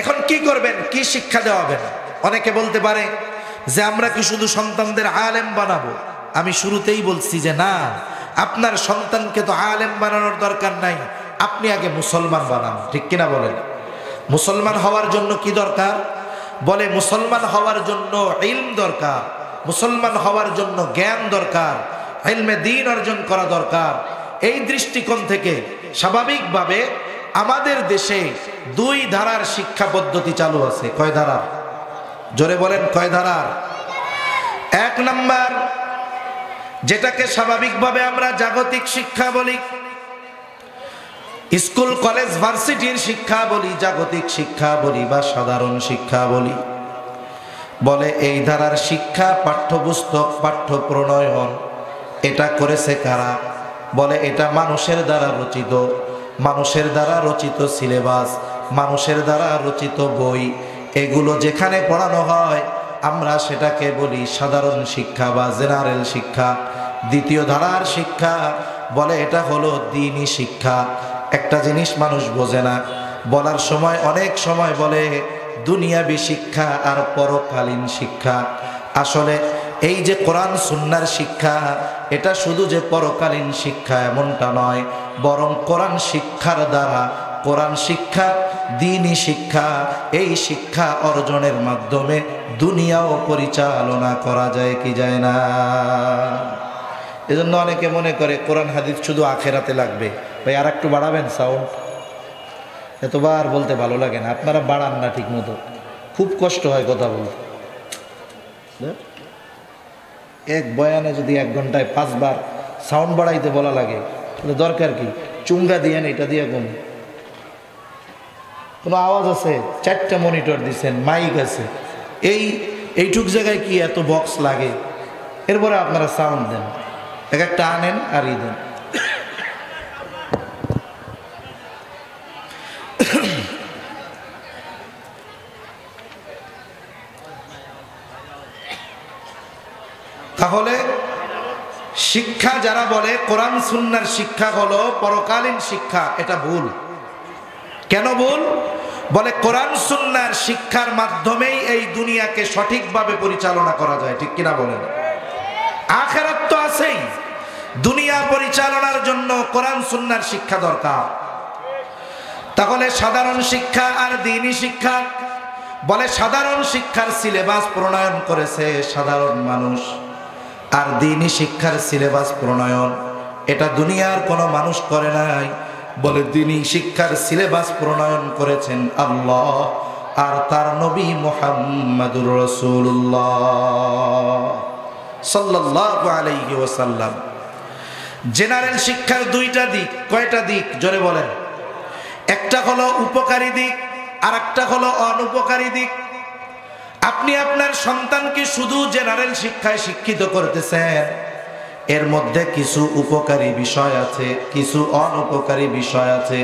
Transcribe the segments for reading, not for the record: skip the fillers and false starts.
এখন কি করবেন, কি শিক্ষা দেওয়াবেন? অনেকে বলতে পারে যে আমরা কি শুধু সন্তানদের আলেম বানাবো? আমি শুরুতেই বলছি যে না, আপনার সন্তানকে তো আলেম বানানোর দরকার নাই, আপনি আগে মুসলমান বানান। ঠিক কিনা বলেন? মুসলমান হওয়ার জন্য কি দরকার? বলে মুসলমান হওয়ার জন্য ইলম দরকার, মুসলমান হওয়ার জন্য জ্ঞান দরকার, ইলমে দ্বীন অর্জন করা দরকার। এই দৃষ্টিকোণ থেকে স্বাভাবিকভাবে আমাদের দেশে দুই ধারার শিক্ষা পদ্ধতি চালু আছে। কয় ধারার? জোরে বলেন, কয় ধারার? এক নাম্বার, যেটাকে স্বাভাবিকভাবে আমরা জাগতিক শিক্ষা বলি, স্কুল কলেজ ভার্সিটির শিক্ষা বলি, জাগতিক শিক্ষা বলি বা সাধারণ শিক্ষা বলি। বলে এই ধারার শিক্ষা, পাঠ্যপুস্তক, পাঠ্য প্রণয়ন এটা করেছে কারা? বলে এটা মানুষের দ্বারা রচিত, মানুষের দ্বারা রচিত সিলেবাস, মানুষের দ্বারা রচিত বই, এগুলো যেখানে পড়ানো হয় আমরা সেটাকে বলি সাধারণ শিক্ষা বা জেনারেল শিক্ষা। দ্বিতীয় ধারার শিক্ষা বলে এটা হলো দ্বীনি শিক্ষা। একটা জিনিস মানুষ বোঝে না, বলার সময় অনেক সময় বলে দুনিয়াবি শিক্ষা আর পরকালীন শিক্ষা। আসলে এই যে কোরআন সুন্নাহর শিক্ষা, এটা শুধু যে পরকালীন শিক্ষা এমনটা নয়, বরং কোরআন শিক্ষার দ্বারা, কোরআন শিক্ষা, দ্বীনি শিক্ষা, এই শিক্ষা অর্জনের মাধ্যমে দুনিয়াও পরিচালনা করা যায় কি যায় না? এজন্য অনেকে মনে করে কোরআন হাদিস শুধু আখেরাতে লাগবে। ভাই আর একটু বাড়াবেন সাউন্ড? এতবার বলতে ভালো লাগে না, আপনারা বাড়ান না ঠিক মতো, খুব কষ্ট হয় কথা বলতে। এক বয়ানে যদি 1 ঘন্টায় 5 বার সাউন্ড বাড়াইতে বলা লাগে, তাহলে দরকার কি? চুঙ্গা দিয়ে এটা দিয়ে কোনো আওয়াজ আছে? 4টা মনিটর দিচ্ছেন, মাইক আছে, এইটুক জায়গায় কি এত বক্স লাগে? এরপরে আপনারা সাউন্ড দেন, এক একটা আনেন আর দেন। তাহলে শিক্ষা যারা বলে কোরআন সুন্নাহর শিক্ষা হলো পরকালীন শিক্ষা, এটা ভুল। কেন ভুল? বলে কোরআন সুন্নাহর শিক্ষার মাধ্যমেই এই দুনিয়াকে সঠিকভাবে পরিচালনা করা যায়। ঠিক কিনা বলেন? আখিরাত তো আছেই, দুনিয়া পরিচালনার জন্য কোরআন সুন্নাহর শিক্ষা দরকার। তাহলে সাধারণ শিক্ষা আর দ্বীনি শিক্ষা, বলে সাধারণ শিক্ষার সিলেবাস প্রণয়ন করেছে সাধারণ মানুষ, আর দ্বীনি শিক্ষার সিলেবাস প্রণয়ন এটা দুনিয়ার কোনো মানুষ করে নাই। বলে দ্বীনি শিক্ষার সিলেবাস প্রণয়ন করেছেন আল্লাহ আর তার নবী মুহাম্মাদুর রাসূলুল্লাহ সাল্লাল্লাহু আলাইহি ওয়াসাল্লাম। জেনারেল শিক্ষার 2টা দিক। কয়টা দিক? জোরে বলেন। একটা হলো উপকারী দিক আর একটা হলো অনুপকারী দিক। আপনি আপনার সন্তানকে শুধু জেনারেল শিক্ষায় শিক্ষিত করতেছেন, এর মধ্যে কিছু উপকারী বিষয় আছে, কিছু অনুপকারী বিষয় আছে।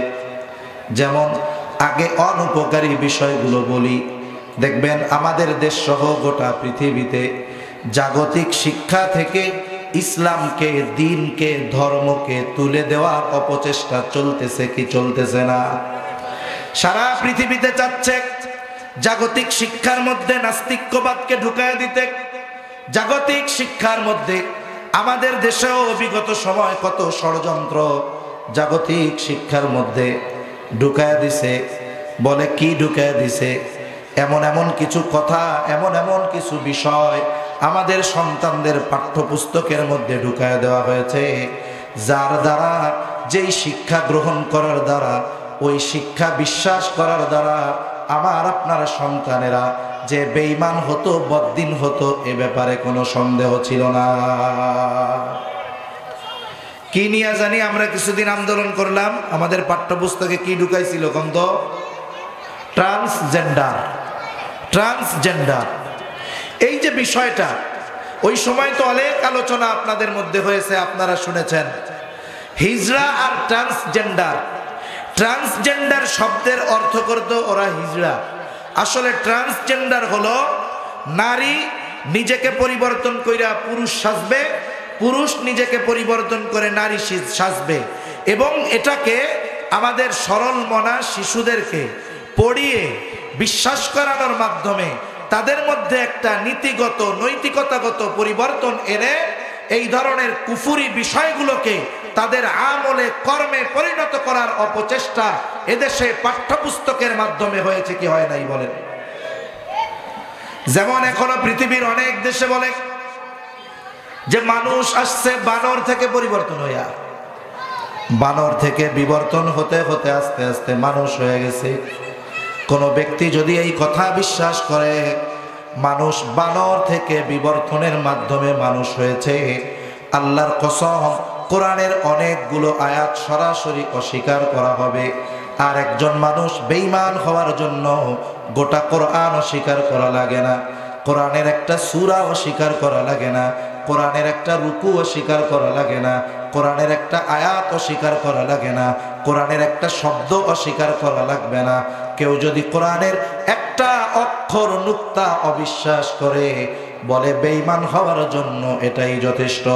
যেমন আগে অনুপকারী বিষয়গুলো বলি। দেখবেন আমাদের দেশ সহ গোটা পৃথিবীতে জাগতিক শিক্ষা থেকে ইসলামকে, দ্বীনকে, ধর্মকে তুলে দেওয়ার অপচেষ্টা চলতেছে কি চলতেছে না? সারা পৃথিবীতে চাচ্ছে জাগতিক শিক্ষার মধ্যে নাস্তিক্যবাদকে ঢুকায় দিতে। জাগতিক শিক্ষার মধ্যে আমাদের দেশেও বিগত সময় কত ষড়যন্ত্র জাগতিক শিক্ষার মধ্যে ঢুকায় দিছে। বলে কি ঢুকায় দিছে? এমন কিছু কথা, এমন কিছু বিষয় আমাদের সন্তানদের পাঠ্যপুস্তকের মধ্যে ঢুকায় দেওয়া হয়েছে, যার দ্বারা, যেই শিক্ষা গ্রহণ করার দ্বারা, ওই শিক্ষা বিশ্বাস করার দ্বারা আমার আপনার সন্তানেরা যে বেঈমান হতো, বদ্দিন হতো, এ ব্যাপারে কোনো সন্দেহ ছিল না। কি নিয়ে জানি আমরা কিছুদিন আন্দোলন করলাম, আমাদের পাঠ্যপুস্তকে কি ঢুকাইছিল? গন্ধ ট্রান্সজেন্ডার। ট্রান্সজেন্ডার এই যে বিষয়টা, ওই সময় তো অনেক আলোচনা আপনাদের মধ্যে হয়েছে, আপনারা শুনেছেন। হিজড়া আর ট্রান্সজেন্ডার, ট্রান্সজেন্ডার শব্দের অর্থ করতো ওরা হিজড়া। আসলে ট্রান্সজেন্ডার হলো নারী নিজেকে পরিবর্তন কইরা পুরুষ সাজবে, পুরুষ নিজেকে পরিবর্তন করে নারী সাজবে, এবং এটাকে আমাদের সরল মনা শিশুদেরকে পড়িয়ে বিশ্বাস করানোর মাধ্যমে তাদের মধ্যে একটা নীতিগত নৈতিকতাগত পরিবর্তন এনে এই ধরনের কুফুরি বিষয়গুলোকে তাদের আমলে কর্মে পরিণত করার অপচেষ্টা এদেশে পাঠ্যপুস্তকের মাধ্যমে হয়েছে কি হয় নাই বলেন? যেমন এখনো পৃথিবীর অনেক দেশে বলে যে মানুষ আসছে বানর থেকে পরিবর্তন হইয়া, বানর থেকে বিবর্তন হতে হতে আস্তে আস্তে মানুষ হয়ে গেছে। কোন ব্যক্তি যদি এই কথা বিশ্বাস করে মানুষ বানর থেকে বিবর্তনের মাধ্যমে মানুষ হয়েছে, আল্লাহর কসম কোরআনের অনেকগুলো আয়াত সরাসরি অস্বীকার করা হবে। আর একজন মানুষ বেঈমান হওয়ার জন্য গোটা কোরআন অস্বীকার করা লাগে না, কোরআনের একটা সূরা অস্বীকার করা লাগে না, কোরআনের একটা রুকু অস্বীকার করা লাগে না, কোরআনের একটা আয়াত অস্বীকার করা লাগে না, কোরআনের একটা শব্দ অস্বীকার করা লাগবে না। কেউ যদি কোরআনের একটা অক্ষর নুক্তা অবিশ্বাস করে বলে বেঈমান হওয়ার জন্য এটাই যথেষ্ট।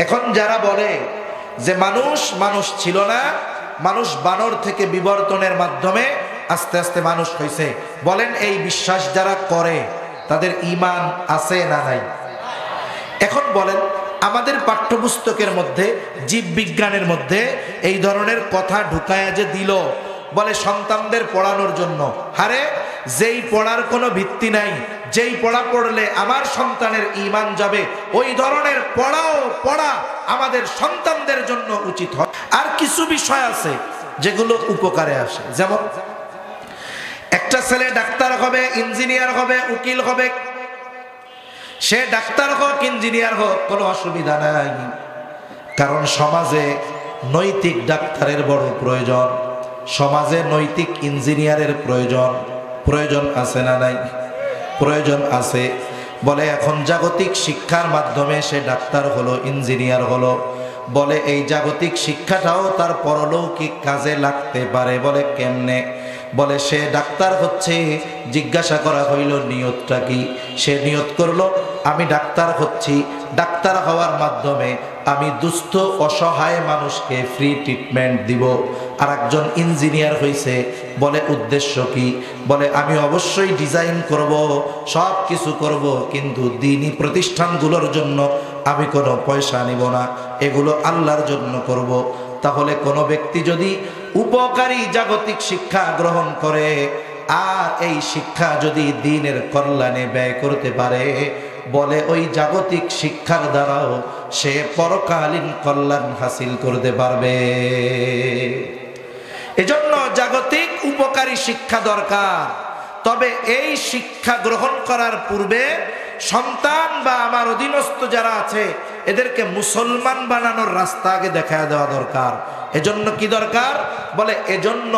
এখন যারা বলে যে মানুষ ছিল না, মানুষ বানর থেকে বিবর্তনের মাধ্যমে আস্তে আস্তে মানুষ হয়েছে, বলেন এই বিশ্বাস যারা করে তাদের ঈমান আছে না নাই? এখন বলেন আমাদের পাঠ্যপুস্তকের মধ্যে জীববিজ্ঞানের মধ্যে এই ধরনের কথা ঢুকায়া যে দিল বলে সন্তানদের পড়ানোর জন্য, আরে যেই পড়ার কোনো ভিত্তি নাই, যেই পড়া পড়লে আমার সন্তানের ঈমান যাবে, ওই ধরনের পড়া আমাদের সন্তানদের জন্য উচিত হয়। আর কিছু বিষয় আছে যেগুলো উপকারে আসে, যেমন একটা ছেলে ডাক্তার হবে, ইঞ্জিনিয়ার হবে, উকিল হবে, সে ডাক্তার হোক ইঞ্জিনিয়ার হোক কোনো অসুবিধা নাই, কারণ সমাজে নৈতিক ডাক্তারের বড় প্রয়োজন, সমাজে নৈতিক ইঞ্জিনিয়ারের প্রয়োজন আছে না নাই? প্রয়োজন আছে। বলে এখন জাগতিক শিক্ষার মাধ্যমে সে ডাক্তার হলো, ইঞ্জিনিয়ার হলো, বলে এই জাগতিক শিক্ষাটাও তার পরলৌকিক কাজে লাগতে পারে। বলে কেমনে? বলে সে ডাক্তার হচ্ছে, জিজ্ঞাসা করা হইল নিয়তটা কি? সে নিয়ত করলো আমি ডাক্তার হচ্ছি, ডাক্তার হওয়ার মাধ্যমে আমি দুস্থ অসহায় মানুষকে ফ্রি ট্রিটমেন্ট দিব। আর একজন ইঞ্জিনিয়ার হইছে, বলে উদ্দেশ্য কি? বলে আমি অবশ্যই ডিজাইন করব, সব কিছু করব, কিন্তু দ্বীনি প্রতিষ্ঠানগুলোর জন্য আমি কোনো পয়সা নিব না, এগুলো আল্লাহর জন্য করব। তাহলে কোনো ব্যক্তি যদি উপকারী জাগতিক শিক্ষা গ্রহণ করে আর এই শিক্ষা যদি দ্বীনের কল্যাণে ব্যয় করতে পারে, বলে ওই জাগতিক শিক্ষার দ্বারাও সে পরকালীন কল্যাণ হাসিল করতে পারবে। এজন্য জাগতিক উপকারী শিক্ষা দরকার। তবে এই শিক্ষা গ্রহণ করার পূর্বে সন্তান বা আমার অধীনস্থ যারা আছে এদেরকে মুসলমান বানানোর রাস্তা আগে দেখা দেওয়া দরকার। এজন্য কি দরকার? বলে এজন্য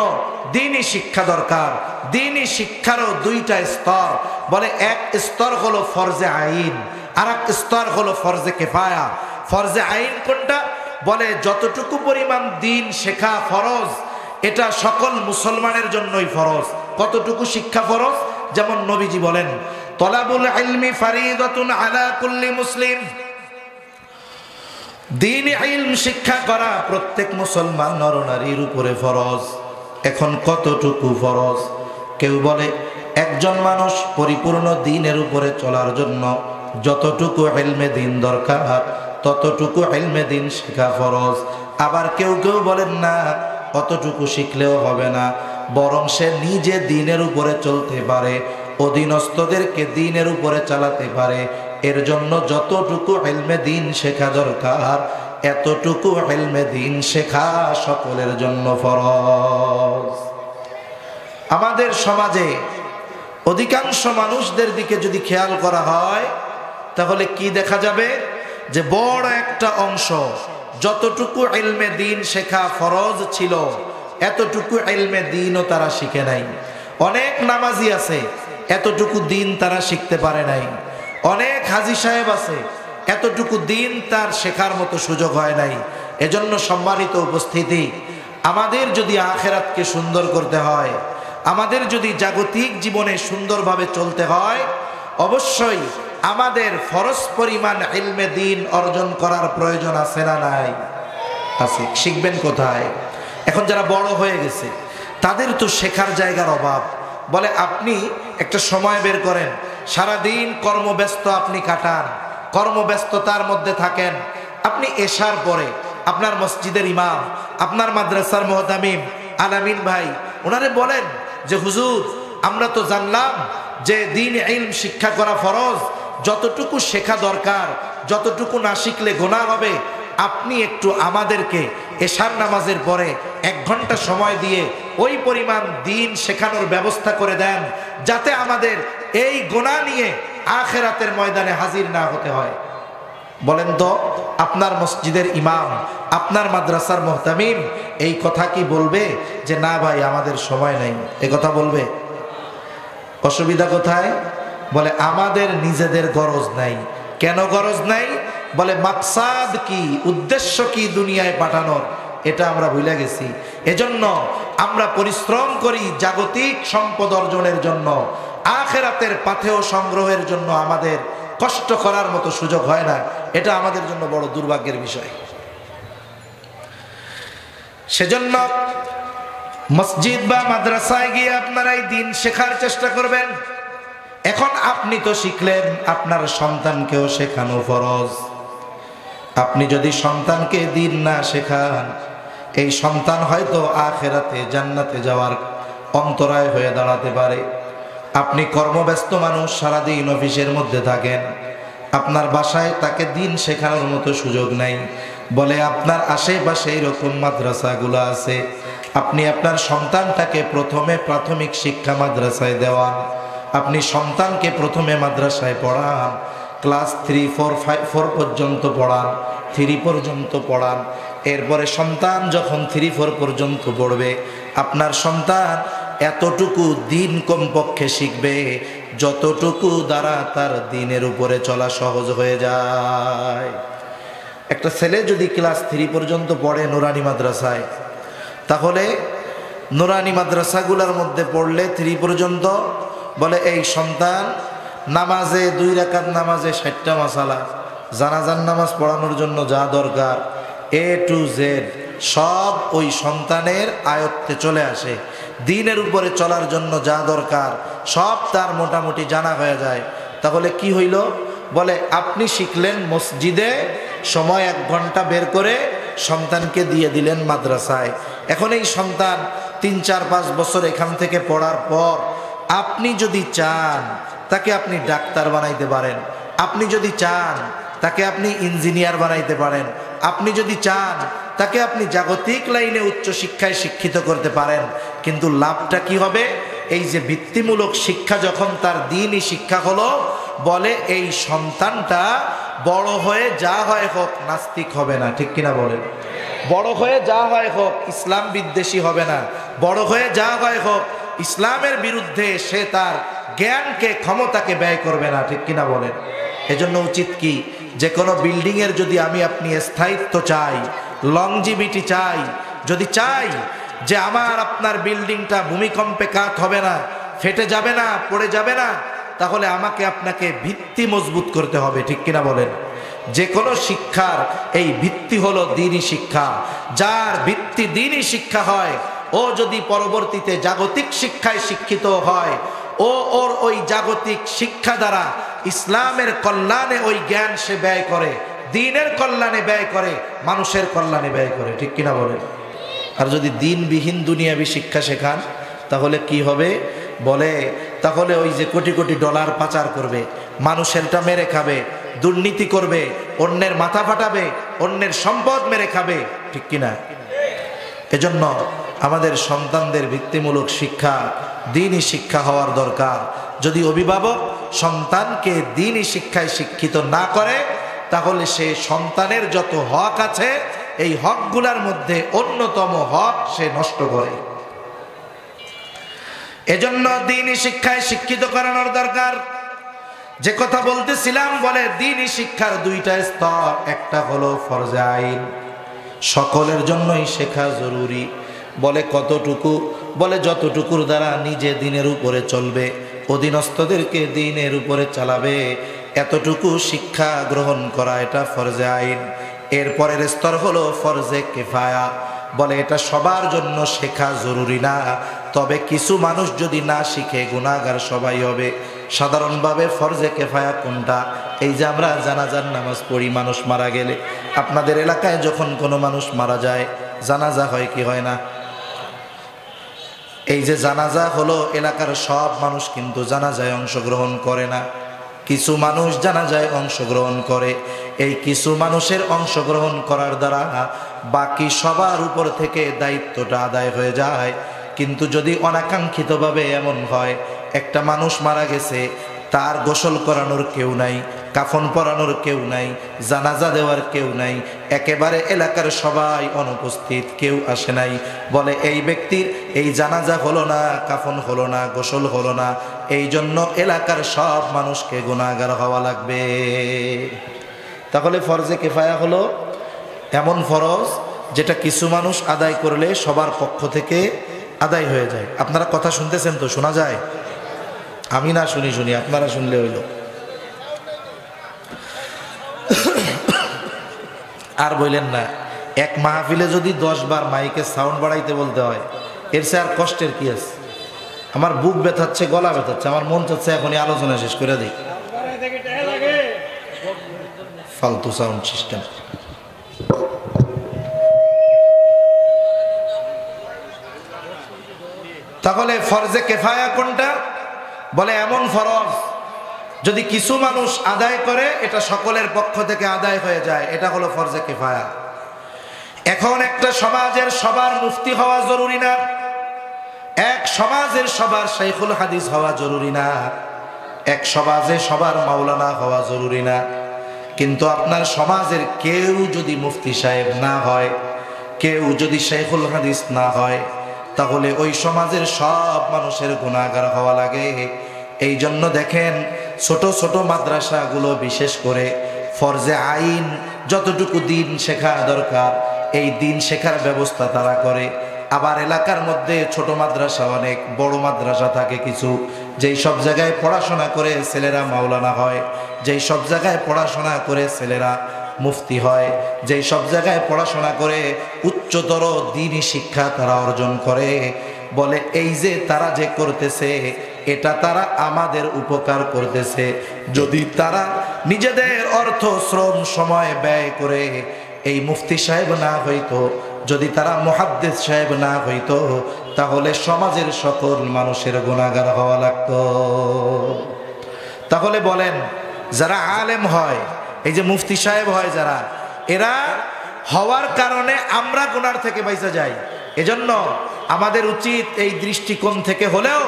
দ্বীনি শিক্ষা দরকার। দ্বীনি শিক্ষারও দুইটা স্তর, বলে এক স্তর হলো ফরজে আইন, আর এক স্তর হলো ফরজে কিফায়া। ফরজে আইন কোনটা? বলে যতটুকু পরিমাণ দ্বীন শেখা ফরজ, এটা সকল মুসলমানের জন্যই ফরজ। কতটুকু শিক্ষা ফরজ? যেমন নবীজি বলেন তলাবুল ইলমি ফারিদাতুন আলা কুল্লি মুসলিম, দ্বীনি ইলম শিক্ষা করা প্রত্যেক মুসলমান নরনারীর উপরে ফরজ। এখন কতটুকু ফরজ? কেউ বলে একজন মানুষ পরিপূর্ণ দ্বীনের উপরে চলার জন্য যতটুকু ইলমে দ্বীন দরকার ততটুকু ইলমে দ্বীন শেখা ফরজ। আবার কেউ বলেন না অতটুকু শিখলেও হবে না, বরং সে নিজে দ্বীনের উপরে চলতে পারে, অধীনস্থদেরকে দ্বীনের উপরে চালাতে পারে, এর জন্য যতটুকু ইলমে দ্বীন শেখা দরকার এতটুকু ইলমে দ্বীন শেখা সকলের জন্য ফরজ। আমাদের সমাজে অধিকাংশ মানুষদের দিকে যদি খেয়াল করা হয় তাহলে কি দেখা যাবে? যে বড় একটা অংশ যতটুকু ইলমে দ্বীন শেখা ফরজ ছিল এতটুকু ইলমে দ্বীনও তারা শিখে নাই। অনেক নামাজি আছে এতটুকু দ্বীন তারা শিখতে পারে নাই। অনেক হাজী সাহেব আছে এতটুকু দ্বীন তার শেখার মতো সুযোগ হয় নাই। এজন্য সম্মানিত উপস্থিতি, আমাদের যদি আখিরাতকে সুন্দর করতে হয়, আমাদের যদি জাগতিক জীবনে সুন্দরভাবে চলতে হয়, অবশ্যই আমাদের ফরজ পরিমাণ ইলমে দ্বীন অর্জন করার প্রয়োজন আছে না নাই? আছে। শিখবেন কোথায়? এখন যারা বড় হয়ে গেছে, তাদের তো শেখার জায়গার অভাব। বলে আপনি একটা সময় বের করেন, সারাদিন কর্মব্যস্ত আপনি কাটান, কর্মব্যস্ততার মধ্যে থাকেন, আপনি এশার পরে আপনার মসজিদের ইমাম, আপনার মাদ্রাসার মুহতামিম আলামিন ভাই ওনারে বলেন যে হুজুর আমরা তো জানলাম যে দ্বীন ইলম শিক্ষা করা ফরজ, যতটুকু শেখা দরকার, যতটুকু না শিখলে গুনাহ হবে, আপনি একটু আমাদেরকে এশার নামাজের পরে 1 ঘন্টা সময় দিয়ে ওই পরিমাণ দ্বীন শেখানোর ব্যবস্থা করে দেন, যাতে আমাদের এই গুনাহ নিয়ে আখিরাতের ময়দানে হাজির না হতে হয়। বলেন তো আপনার মসজিদের ইমাম, আপনার মাদ্রাসার মুহতামিম এই কথা কি বলবে যে না ভাই আমাদের সময় নেই? এ কথা বলবে? অসুবিধা কোথায়? বলে আমাদের নিজেদের গরজ নাই। কেন গরজ নাই? বলে মাকসাদ কি, উদ্দেশ্য কি দুনিয়ায় পাঠানোর, এটা আমরা ভুলে গেছি। এজন্য আমরা পরিশ্রম করি জাগতিক সম্পদ অর্জনের জন্য, আখিরাতের পাথেয় সংগ্রহের জন্য আমাদের কষ্ট করার মতো সুযোগ হয় না। এটা আমাদের জন্য বড় দুর্ভাগ্যের বিষয়। সেজন্য মসজিদ বা মাদ্রাসায় গিয়ে আপনারা এই দ্বীন শেখার চেষ্টা করবেন। এখন আপনি তো শিখলেন, আপনার সন্তানকেও শেখানো ফরজ। আপনি যদি সন্তানকে দ্বীন না শেখান, এই সন্তান হয়তো আখিরাতে জান্নাতে যাওয়ার অন্তরায় হয়ে দাঁড়াতে পারে। আপনি কর্মব্যস্ত মানুষ, সারাদিন অফিসের মধ্যে থাকেন, আপনার বাসায় তাকে দ্বীন শেখানোর মতো সুযোগ নাই। বলে আপনার আশেপাশে এরকম মাদ্রাসাগুলো আছে, আপনি আপনার সন্তানটাকে প্রথমে প্রাথমিক শিক্ষা মাদ্রাসায় দেওয়ান। আপনি সন্তানকে প্রথমে মাদ্রাসায় পড়ান, ক্লাস 3, 4, 5 পর্যন্ত পড়ান, 3 পর্যন্ত পড়ান। এরপরে সন্তান যখন 3, 4 পর্যন্ত পড়বে, আপনার সন্তান এতটুকু দ্বীন কমপক্ষে শিখবে যতটুকু দ্বারা তার দ্বীনের উপরে চলা সহজ হয়ে যায়। একটা ছেলে যদি ক্লাস 3 পর্যন্ত পড়ে নুরানি মাদ্রাসায়, তাহলে নুরানি মাদ্রাসাগুলোর মধ্যে পড়লে 3 পর্যন্ত, বলে এই সন্তান নামাজে 2 রাকাত নামাজে 60টা মাসালা, জানাজার নামাজ পড়ানোর জন্য যা দরকার A to Z সব ওই সন্তানের আয়ত্তে চলে আসে। দ্বীনের উপরে চলার জন্য যা দরকার সব তার মোটামুটি জানা হয়ে যায়। তাহলে কি হইল? বলে আপনি শিখলেন মসজিদে, সময় 1 ঘন্টা বের করে সন্তানকে দিয়ে দিলেন মাদ্রাসায়। এখন এই সন্তান 3, 4, 5 বছর এখান থেকে পড়ার পর আপনি যদি চান তাকে আপনি ডাক্তার বানাইতে পারেন, আপনি যদি চান তাকে আপনি ইঞ্জিনিয়ার বানাইতে পারেন, আপনি যদি চান তাকে আপনি জাগতিক লাইনে উচ্চ শিক্ষায় শিক্ষিত করতে পারেন। কিন্তু লাভটা কি হবে? এই যে ভিত্তিমূলক শিক্ষা যখন তার দ্বীনি শিক্ষা হলো, বলে এই সন্তানটা বড় হয়ে যা হয় হোক নাস্তিক হবে না। ঠিক কিনা বলেন? বড় হয়ে যা হয় হোক ইসলাম বিদ্বেষী হবে না, বড় হয়ে যা হয় হোক ইসলামের বিরুদ্ধে সে তার জ্ঞানকে, ক্ষমতাকে ব্যয় করবে না। ঠিক কিনা বলেন? এজন্য উচিত কি, যে কোনো বিল্ডিংয়ের যদি আমি আপনি স্থায়িত্ব চাই, লংজিভিটি চাই, যদি চাই যে আমার আপনার বিল্ডিংটা ভূমিকম্পে কাত হবে না, ফেটে যাবে না, পড়ে যাবে না, তাহলে আমাকে আপনাকে ভিত্তি মজবুত করতে হবে। ঠিক কিনা বলেন? যে কোনো শিক্ষার এই ভিত্তি হলো দ্বীনি শিক্ষা। যার ভিত্তি দ্বীনি শিক্ষা হয়, ও যদি পরবর্তীতে জাগতিক শিক্ষায় শিক্ষিত হয়, ওর ওই জাগতিক শিক্ষা দ্বারা ইসলামের কল্যাণে ওই জ্ঞান সে ব্যয় করে, দ্বীনের কল্যাণে ব্যয় করে, মানুষের কল্যাণে ব্যয় করে। ঠিক কিনা বলেন? আর যদি দ্বীনবিহীন দুনিয়াবী শিক্ষা শেখান, তাহলে কি হবে? বলে তাহলে ওই যে কোটি কোটি ডলার পাচার করবে, মানুষেরটা মেরে খাবে, দুর্নীতি করবে, অন্যের মাথা ফাটাবে, অন্যের সম্পদ মেরে খাবে। ঠিক কিনা? এজন্য আমাদের সন্তানদের ভিত্তিমূলক শিক্ষা, দ্বীনি শিক্ষা হওয়ার দরকার। যদি অভিভাবক সন্তানকে দ্বীনি শিক্ষায় শিক্ষিত না করে, তাহলে সে সন্তানের যত হক আছে এই হকগুলোর মধ্যে অন্যতম হক সে নষ্ট করে। এজন্য দ্বীনি শিক্ষায় শিক্ষিত করানোর দরকার। যে কথা বলতেছিলাম, বলে দ্বীনি শিক্ষার 2টা স্তর। একটা হলো ফরজে আইন, সকলের জন্যই শেখা জরুরি। বলে কতটুকু? বলে যতটুকুর দ্বারা নিজে দ্বীনের উপরে চলবে, অধীনস্থদেরকে দ্বীনের উপরে চালাবে, এতটুকু শিক্ষা গ্রহণ করা, এটা ফরজে আইন। এরপরের স্তর হলো ফরজে কিফায়া। বলে এটা সবার জন্য শেখা জরুরি না, তবে কিছু মানুষ যদি না শিখে গুনাহগার সবাই হবে। সাধারণভাবে ফরজে কেফায়া কোনটা? এই যে আমরা জানাজার নামাজ পড়ি, মানুষ মারা গেলে আপনাদের এলাকায় যখন কোনো মানুষ মারা যায় জানাজা হয় কি হয় না? এই যে জানাজা হলো, এলাকার সব মানুষ কিন্তু জানাজায় অংশগ্রহণ করে না, কিছু মানুষ জানাজায় অংশগ্রহণ করে। এই কিছু মানুষের অংশগ্রহণ করার দ্বারা বাকি সবার উপর থেকে দায়িত্বটা আদায় হয়ে যায়। কিন্তু যদি অনাকাঙ্ক্ষিতভাবে এমন হয়, একটা মানুষ মারা গেছে, তার গোসল করানোর কেউ নাই, কাফন পরানোর কেউ নাই, জানাজা দেওয়ার কেউ নাই, একেবারে এলাকার সবাই অনুপস্থিত, কেউ আসে নাই, বলে এই ব্যক্তির এই জানাজা হলো না, কাফন হলো না, গোসল হলো না, এই জন্য এলাকার সব মানুষকে গুনাহগার হওয়া লাগবে। তাহলে ফরজে কিফায়া হলো এমন ফরজ যেটা কিছু মানুষ আদায় করলে সবার পক্ষ থেকে আদায় হয়ে যায়। আপনারা কথা শুনতেছেন তো? শোনা যায়? আমি না শুনি, আপনারা শুনলে হইল। আর বললেন না, এক মাহফিলে যদি 10 বার মাইকে সাউন্ড বাড়াইতে বলতে হয়, এর চেয়ে আর কষ্টের কি আছে? আমার বুক ব্যথাচ্ছে, গলা ব্যথাচ্ছে, আমার মন চাচ্ছে এখনই আলোচনা শেষ করে দিই। ফালতু সাউন্ড সিস্টেম। তাহলে ফরজে কেফায়া কোনটা? বলে এমন ফরজ যদি কিছু মানুষ আদায় করে এটা সকলের পক্ষ থেকে আদায় হয়ে যায়, এটা হলো ফরজে কিফায়া। এখন একটা সমাজের সবার মুফতি হওয়া জরুরি না, এক সমাজের সবার শাইখুল হাদিস হওয়া জরুরি না, এক সমাজে সবার মাওলানা হওয়া জরুরি না। কিন্তু আপনার সমাজের কেউ যদি মুফতি সাহেব না হয়, কেউ যদি শাইখুল হাদিস না হয়, তাহলে ওই সমাজের সব মানুষের গুনাহগার হওয়া লাগে। এই জন্য দেখেন ছোট ছোট মাদ্রাসাগুলো বিশেষ করে ফরজে আইন যতটুকু দিন শেখা দরকার এই দিন শেখার ব্যবস্থা তারা করে। আবার এলাকার মধ্যে ছোট মাদ্রাসা অনেক, বড় মাদ্রাসা থাকে কিছু, যেই সব জায়গায় পড়াশোনা করে ছেলেরা মাওলানা হয়, যেই সব জায়গায় পড়াশোনা করে ছেলেরা মুফতি হয়, যেই সব জায়গায় পড়াশোনা করে উচ্চতর দ্বীনি শিক্ষা তারা অর্জন করে। বলে এই যে তারা যে করতেছে এটা তারা আমাদের উপকার করতেছে। যদি তারা নিজেদের অর্থ শ্রম সময় ব্যয় করে এই মুফতি সাহেব না হইতো, যদি তারা মুহাদ্দিস সাহেব না হইতো, তাহলে সমাজের সকল মানুষের গুনাহগার হওয়া লাগতো। তাহলে বলেন যারা আলেম হয়, এই যে মুফতি সাহেব হয় যারা, এরা হওয়ার কারণে আমরা গুনার থেকে বাইচা যাই। এজন্য আমাদের উচিত এই দৃষ্টিকোণ থেকে হলেও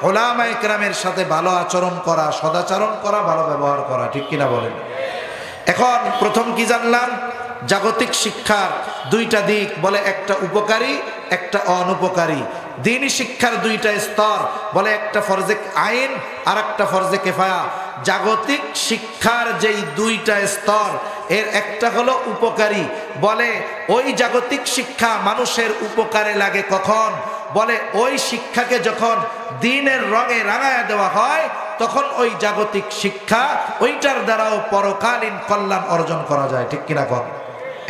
উলামায়ে কেরামের সাথে ভালো আচরণ করা, সদাচরণ করা, ভালো ব্যবহার করা, ঠিক কিনা বলেন? এখন প্রথম কি জানলাম? জাগতিক শিক্ষার দুইটা দিক, বলে একটা উপকারী একটা অনুপকারী। দ্বীনি শিক্ষার দুইটা স্তর, বলে একটা ফরজে আইন আর একটা ফরজে কিফায়া। জাগতিক শিক্ষার যেই দুইটা স্তর, এর একটা হলো উপকারী। বলে ওই জাগতিক শিক্ষা মানুষের উপকারে লাগে কখন? বলে ওই শিক্ষাকে যখন দ্বীনের রঙে রাঙায়া দেওয়া হয়, তখন ওই জাগতিক শিক্ষা ওইটার দ্বারাও পরকালীন কল্যাণ অর্জন করা যায়, ঠিক কিনা কর?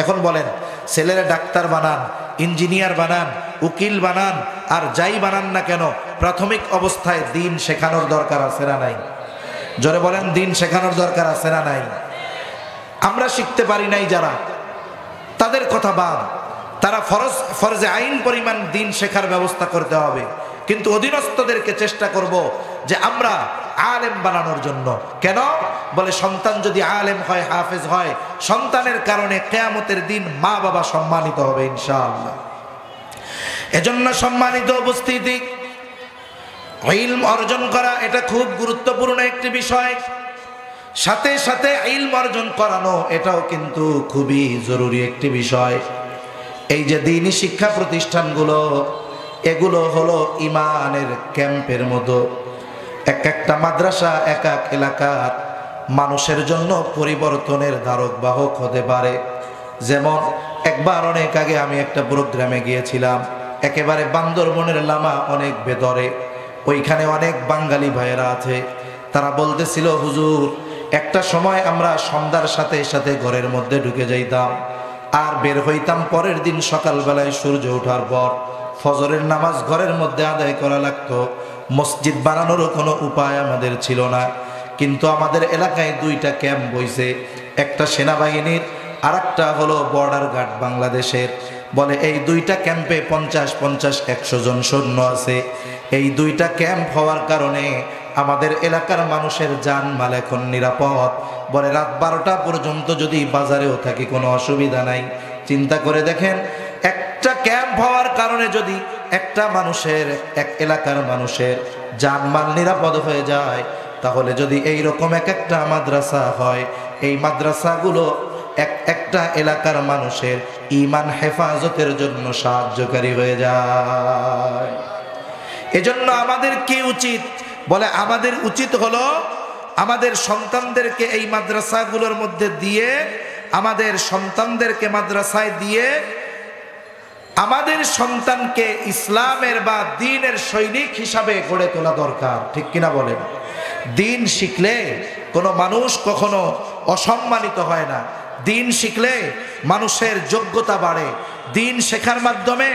এখন বলেন ছেলেরা ডাক্তার বানান, ইঞ্জিনিয়ার বানান, উকিল বানান, আর যাই বানান না কেন, প্রাথমিক অবস্থায় দ্বীন শেখানোর দরকার আছে না নাই? জোরে বলেন, দ্বীন শেখানোর দরকার আছে না নাই? আমরা শিখতে পারি নাই যারা, তাদের কথা বাদ, তারা ফরজে আইন পরিমাণ দ্বীন শেখার ব্যবস্থা করতে হবে। কিন্তু অধীনস্থদেরকে চেষ্টা করব যে আমরা আলেম বানানোর জন্য। কেন? বলে সন্তান যদি আলেম হয়, হাফেজ হয়, সন্তানের কারণে কিয়ামতের দিন মা বাবা সম্মানিত হবে ইনশাআল্লাহ। এজন্য সম্মানিত উপস্থিতি, ইলম অর্জন করা এটা খুব গুরুত্বপূর্ণ একটি বিষয়। সাথে সাথে ইলম অর্জন করানো এটাও কিন্তু খুবই জরুরি একটি বিষয়। এই যে দ্বীনি শিক্ষা প্রতিষ্ঠানগুলো, এগুলো হলো ইমানের ক্যাম্পের মতো। এক একটা মাদ্রাসা এক এক এলাকার মানুষের জন্য পরিবর্তনের ধারক বাহক হতে পারে। যেমন একবার অনেক আগে আমি একটা প্রোগ্রামে গিয়েছিলাম, একেবারে বান্দরবনের লামা অনেক ভেতরে, ওইখানে অনেক বাঙালি ভাইয়েরা আছে। তারা বলতেছিল, হুজুর একটা সময় আমরা সন্ধ্যার সাথে সাথে ঘরের মধ্যে ঢুকে যাইতাম, আর বের হইতাম পরের দিন সকালবেলায় সূর্য ওঠার পর। ফজরের নামাজ ঘরের মধ্যে আদায় করা লাগতো, মসজিদ বানানোরও কোনো উপায় আমাদের ছিল না। কিন্তু আমাদের এলাকায় দুইটা ক্যাম্প বইছে, একটা সেনাবাহিনীর আর একটা হলো বর্ডার গার্ড বাংলাদেশের। বলে এই দুইটা ক্যাম্পে 50-100 জন সৈন্য আছে। এই দুইটা ক্যাম্প হওয়ার কারণে আমাদের এলাকার মানুষের জানমাল এখন নিরাপদ। বলে রাত 12টা পর্যন্ত যদি বাজারেও থাকি কোনো অসুবিধা নাই। চিন্তা করে দেখেন, একটা ক্যাম্প হওয়ার কারণে যদি একটা মানুষের, এক এলাকার মানুষের জানমাল নিরাপদ হয়ে যায়, তাহলে যদি এই রকম একটা মাদ্রাসা হয়, এই মাদ্রাসাগুলো একটা এলাকার মানুষের ঈমান হেফাজতের জন্য সাহায্যকারী হয়ে যায়। এজন্য আমাদের কি উচিত? বলে আমাদের উচিত হলো আমাদের সন্তানদেরকে এই মাদ্রাসাগুলোর মধ্যে দিয়ে, আমাদের সন্তানদেরকে মাদ্রাসায় দিয়ে আমাদের সন্তানকে ইসলামের বা দ্বীনের সৈনিক হিসাবে গড়ে তোলা দরকার। ঠিক কিনা বলেন? দ্বীন শিখলে কোনো মানুষ কখনো অসম্মানিত হয় না। দ্বীন শিখলে মানুষের যোগ্যতা বাড়ে। দ্বীন শেখার মাধ্যমে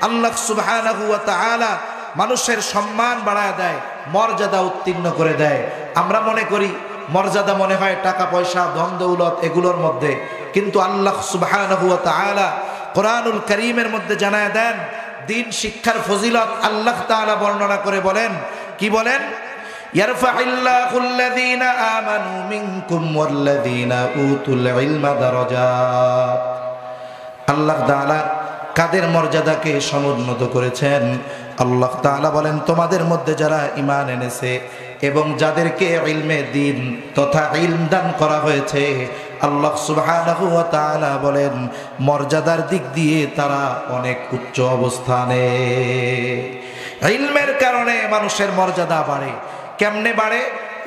আল্লাহ সুবহানাহু ওয়া তাআলা মানুষের সম্মান বাড়ায় দেয়, মর্যাদা উত্তীর্ণ করে দেয়। আমরা মনে করি মর্যাদা মনে হয় টাকা পয়সা, ধন দৌলত এগুলোর মধ্যে, কিন্তু আল্লাহ সুবহানাহু ওয়া তাআলা কোরআনুল কারীমের মধ্যে জানায় দেন দ্বীন শিক্ষার ফজিলত। আল্লাহ তাআলা বর্ণনা করে বলেন, কি বলেন? ইয়ারফাইল্লাহুল্লাযীনা আমানু মিনকুম ওয়াল্লাযীনা উতুল ইলমা দারাজাত। আল্লাহ তাআলা কাদের মর্যাদাকে সমুন্নত করেছেন? আল্লাহ তাআলা বলেন, তোমাদের মধ্যে যারা ঈমান এনেছে এবং যাদেরকে ইলমে দ্বীন তথা ইলম দান করা হয়েছে, আল্লাহ সুবহানাহু ওয়া তাআলা বলেন মর্যাদার দিক দিয়ে তারা অনেক উচ্চ অবস্থানে। ইলমের কারণে মানুষের মর্যাদা বাড়ে। কেমনে বাড়ে?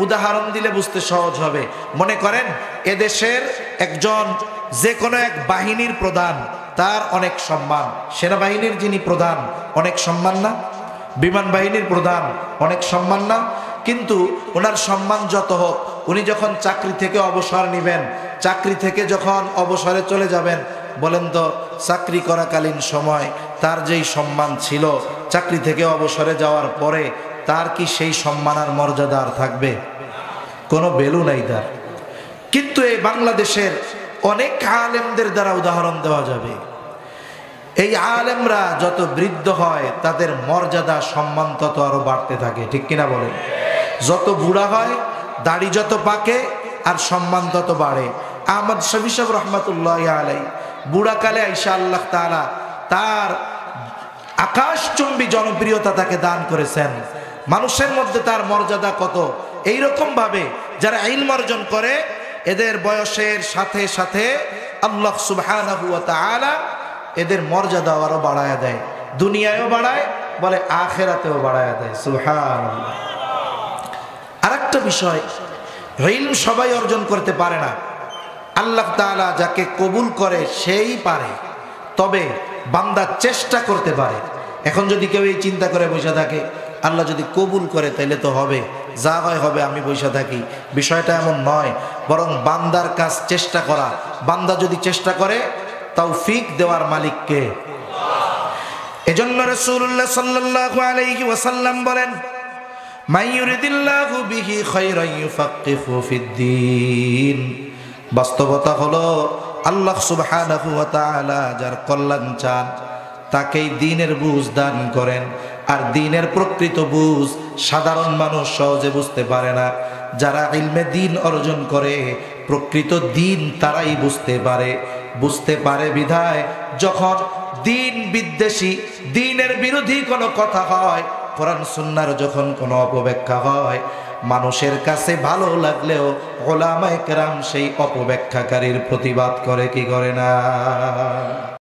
উদাহরণ দিলে বুঝতে সহজ হবে। মনে করেন এদেশের একজন যে কোনো এক বাহিনীর প্রধান, তার অনেক সম্মান। সেনাবাহিনীর যিনি প্রধান অনেক সম্মান না? বিমান বাহিনীর প্রধান অনেক সম্মান না? কিন্তু ওনার সম্মান যত হোক, উনি যখন চাকরি থেকে অবসর নেবেন, চাকরি থেকে যখন অবসরে চলে যাবেন, বলেন তো চাকরি করাকালীন সময় তার যেই সম্মান ছিল, চাকরি থেকে অবসরে যাওয়ার পরে তার কি সেই সম্মান আর মর্যাদা আর থাকবে? কোনো ভ্যালু নাই তার। কিন্তু এই বাংলাদেশের অনেক আলেমদের দ্বারা উদাহরণ দেওয়া যাবে। এই আলেমরা যত বৃদ্ধ হয় তাদের মর্যাদা সম্মান তত আরো বাড়তে থাকে। ঠিক কিনা বলেন? যত বুড়া হয়, দাড়ি যত পাকে, আর সম্মান তত বাড়ে। আহমদ শফী সাহেব রহমাতুল্লাহি আলাইহি বুড়াকালে আইসা আল্লাহ তাআলা তার আকাশচুম্বী জনপ্রিয়তা তাকে দান করেছেন। মানুষের মধ্যে তার মর্যাদা কত। এইরকম ভাবে যারা ইলম অর্জন করে, এদের বয়সের সাথে সাথে আল্লাহ সুবহানাহু ওয়া তাআলা এদের মর্যাদা আরো বাড়ায় দেয়। দুনিয়ায়ও বাড়ায়, বলে আখিরাতেও বাড়ায় দেয়। সুবহানাল্লাহ। আরেকটা বিষয়, ইলম সবাই অর্জন করতে পারে না। আল্লাহ তাআলা যাকে কবুল করে সেই পারে, তবে বান্দা চেষ্টা করতে পারে। এখন যদি কেউ এই চিন্তা করে বসে থাকে আল্লাহ যদি কবুল করে তাইলে তো হবে, যা হয় হবে, আমি বসে থাকি, বিষয়টা এমন নয়। বরং বান্দার কাজ চেষ্টা করা। বান্দা যদি চেষ্টা করে, তৌফিক দেওয়ার মালিক কে? এজন্য রাসূলুল্লাহ সাল্লাল্লাহু আলাইহি ওয়াসাল্লাম বলেন, মাইয়ুরিদিল্লাহু বিহি খায়রান ইউফাক্কিহু ফিদ্দীন। বাস্তবতা হলো আল্লাহ সুবহানাহু ওয়া তাআলা যার কল্যাণ চান তাকেই দ্বীনের বুঝ দান করেন। আর দ্বীনের প্রকৃত বুঝ সাধারণ মানুষ সহজে বুঝতে পারে না। যারা ইলমে দ্বীন অর্জন করে প্রকৃত দ্বীন তারাই বুঝতে পারে বিধায় যখন দ্বীন বিদ্বেষী, দ্বীনের বিরোধী কোনো কথা হয়, কোরআন সুন্নাহর যখন কোনো অপব্যাখ্যা হয়, মানুষের কাছে ভালো লাগলেও উলামায়ে কেরাম সেই অপব্যাখ্যাকারীর প্রতিবাদ করে কি করে না?